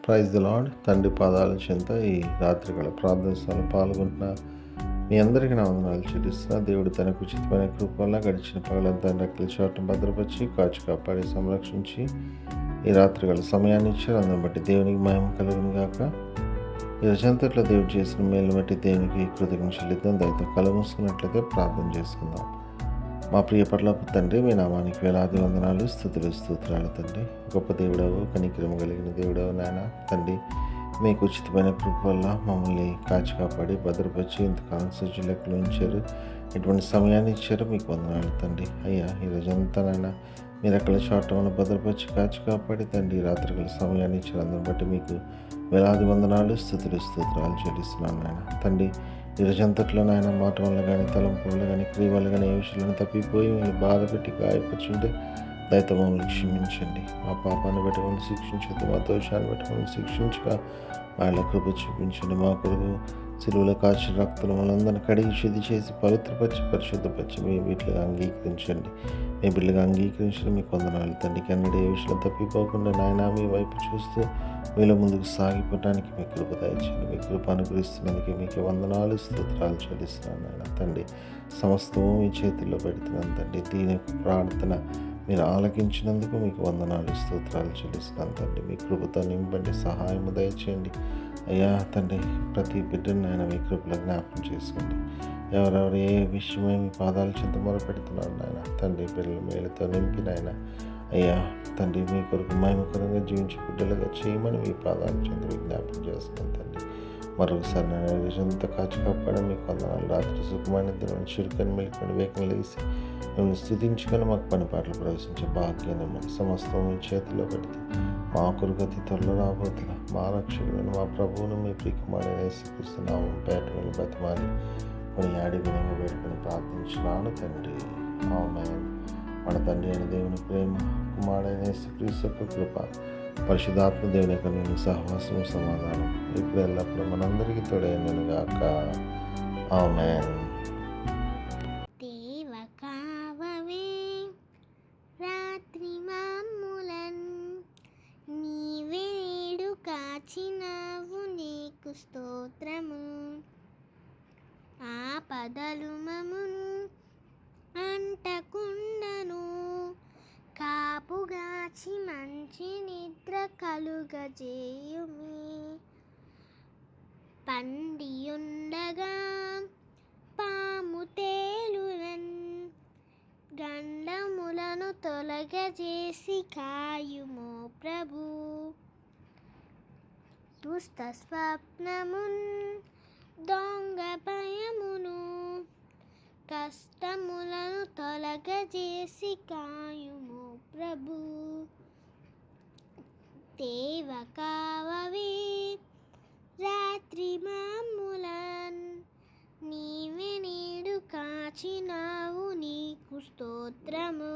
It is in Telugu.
Praise the lord. తండ్రి పాదాల చెంత ఈ రాత్రికాల ప్రార్థనలో పాల్గొంటున్న మీ అందరికీ నా వందనాలు చెల్లిస్తున్నా. దేవుడు తనకు ఉచితమైన కృప వల్ల గడిచిన పగలంతా రెక్కల చాటును భద్రపరిచి కాచి కాపాడి సంరక్షించి ఈ రాత్రికాల సమయాన్ని ఇచ్చారు. అందుని బట్టి దేవునికి మహిమ కలుగును గాక. ఈ రచంతట్లో దేవుడు చేసిన మేలు బట్టి దేవునికి కృతజ్ఞత చెల్లిద్దాం. దయతో కళ్ళు మూసుకున్నట్లయితే ప్రార్థన చేసుకుందాం. మా ప్రియ పరలోక తండ్రి, మీ నామానికి వేలాది వందనాలు, స్తుతులు, స్తోత్రాలు తండ్రి. గొప్ప దేవుడవు, కనికరము కలిగిన దేవుడవు నాయన తండ్రి. మీకు ఉచితమైన కృప వల్ల మమ్మల్ని కాచి కాపాడి భద్రపరిచి ఇంతకాలం సజ్జులెక్కలు ఉంచారు. ఇటువంటి సమయాన్ని ఇచ్చారు. మీకు వందనాలు తండ్రి. అయ్యా, ఈ రోజంతా నాయన మీరు ఎక్కడ చాటలను భద్రపరిచి కాచి కాపాడి తండ్రి రాత్రికల సమయాన్ని ఇచ్చారు. అందుని బట్టి మీకు వేలాది వందనాలు, స్తుతులు, స్తోత్రాలు చెల్లిస్తున్నాను నాయన తండ్రి. ఈ రోజంతట్లో నాయన మాట వల్ల కానీ, తలంపు వల్ల కానీ, క్రియ వల్ల కానీ ఏ విషయాలను తప్పిపోయి మీరు బాధ పెట్టి గాయపరుచుంటే దయతో మమ్మల్ని క్షమించండి. మా పాపాన్ని బట్టి మమ్మల్ని శిక్షించద్దు, మా దోషాన్ని బట్టి మమ్మల్ని శిక్షించగా వాళ్ళ కృప చూపించండి. మా కొరకు సిలువలో కాచిన రక్తులు మనందరిని కడిగి శుద్ధి చేసి పవిత్రపరిచి పరిశుద్ధపరిచి మీ వీటిగా అంగీకరించండి. మీ బిడ్డగా అంగీకరించండి. మీకు వందనాలు తండ్రి. కన్నడ ఏ విషయంలో తప్పిపోకుండా నాయన మీ వైపు చూస్తూ మీలో ముందుకు సాగిపోవడానికి మీ కృప దయచేయండి. మీ కృప అనుగ్రహిస్తున్నందుకే మీకు వందనాలు, స్తోత్రాలు చెల్లిస్తున్నాను నాయన తండ్రి. సమస్తము మీ చేతుల్లో పెడుతున్నాను తండ్రి. దీని ప్రార్థన మీరు ఆలకించినందుకు మీకు వందనాలు, స్తోత్రాలు చెల్లిస్తున్నాను తండ్రి. మీ కృపతో నింపండి, సహాయము దయచేయండి అయ్యా తండ్రి. ప్రతి బిడ్డను ఆయన మీ కృపలో జ్ఞాపకం చేసుకోండి. ఎవరెవరు ఏ విషయమై మీ పాదాల చెంత మొరపెడుతున్నారు నాయన తండ్రి. పిల్లల మేలుతో నింపిన ఆయన అయ్యా తండ్రి, మీ కొరకు మహిమకరంగా జీవించే బిడ్డలుగా చేయమని మీ పాదాల చెంత విజ్ఞాపం చేస్తున్నాను తండ్రి. మరొకసారి నేను రోజంతా కాచి కాపాడడం మీకు వందనాలు. రాత్రి సుఖమైన దినం చురుకని మెలుకొని వేగం లేసి మిమ్మల్ని స్థుతించుకొని మాకు పని పాటలు ప్రవేశించే భాగ్యాన్ని మన సమస్తం మీ చేతిలో పెడితే మా కొరకు త్వరలో రాబోతున్న మా రక్షకులను మా ప్రభువును మీ ప్రియకుమారుడైన యేసుక్రీస్తు నామమున పేరట బతిమాలి కొన్ని ఆడి విధంగా పెట్టుకొని ప్రార్థించున్నాను తండ్రి. ఆమేన్. మన తండ్రి అయిన దేవుని ప్రేమ, కుమారుడైన యేసుక్రీస్తు యొక్క కృప, పరిశుద్ధాత్మ దేవుని యొక్క నుండి సహవాసం, సమాధానం ఇప్పుడు ఎల్లప్పుడూ మనందరికీ తోడైనను గాక. ఆమేన్. కాచినావు నీకు స్తోత్రము. ఆపదలు మమును అంటకుండను, కాపుగాచి మంచి నిద్ర కలుగజేయుమి. పండియుండగా పాము తేలునన్, గండములను తొలగజేసి కాయుమో ప్రభు. దుష్ట స్వప్నమున్ దొంగ భయమును, కష్టములను తొలగజేసి కాయుము ప్రభు. దేవ కావవే రాత్రి మమ్ములన్, నీవే నేడు కాచినావు నీకు స్తోత్రము.